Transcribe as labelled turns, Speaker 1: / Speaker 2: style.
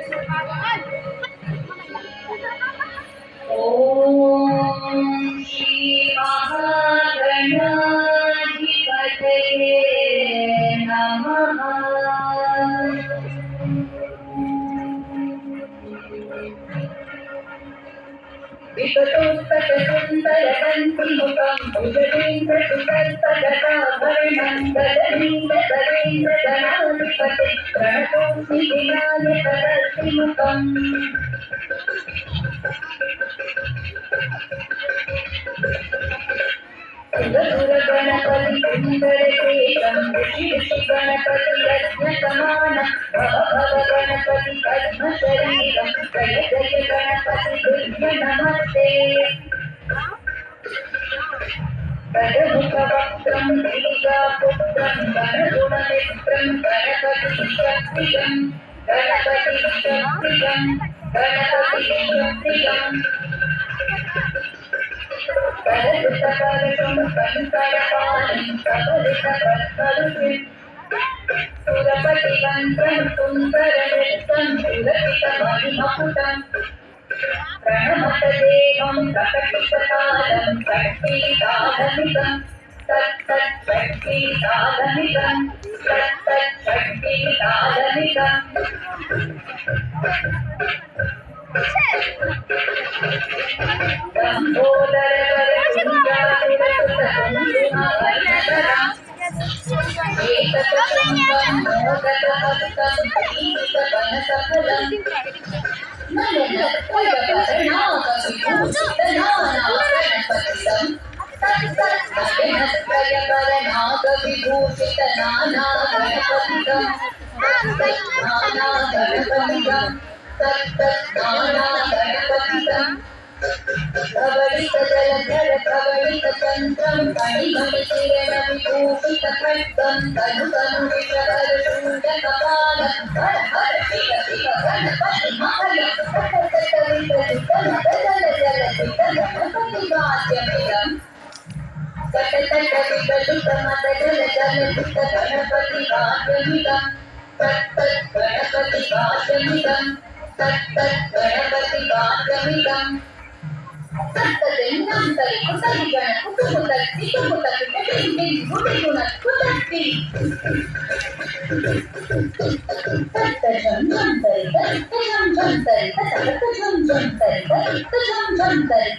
Speaker 1: ॐ श्री महागणाधिपतये नमः। विकटोत्कटसुन्दरकन्तिमुखं भुजगेन्द्रसुतस्तगताभरणं गगनेन्द्रकरेन्द्रगणाधिपते प्रणतोऽस्मि विनायकदर्शिमुखम्। सुरगणपति सुन्दरकेशं ऋषि गणपति रत्नसमानं भव भव गणपति पद्मशरीरं जय जय गणपति दिव्य नमस्ते। गजमुखवक्त्रं दीर्घापुत्रं गणगुणमित्रं गणपतिशक्तिजं गणपतिशक्तिजं गणपतिशक्तिजं करदुतकरकं कंकरपाणिं कबलितपद्मरुचिं सुरपतिवन्त्रं सुन्दरनृत्यं सुरपितमणिमकुटं प्रणमतदेवं प्रकटितकालं शक्तिसाधनिकं तत्तच्छक्तिसाधनिकं तत्तच्छक्तिसाधनिकम्। कवलितजलधर कवलितचन्द्रं कणिमणिकिरणं विभूषितखड्गं तनुतनुविषवरशूलकपालं हर हर शिव शिव गणपति महलं गणपतिवाद्यमिदं तत्तत्गणपतिवाद्यमिदं तत्तद्गणपतिवाद्यमिदं तत्तद्गणपतिवाद्यमिदं तत्तदेन्नान्तरि कुतलिगण कुतुमुतत्ति कुमुतत्ति कुतिं कुतिगुणकुतत्ति तत्तजन्मन्तरि तत्तजन्मन्तरि तत्तजन्मन्तरि तत्तजन्मन्तरि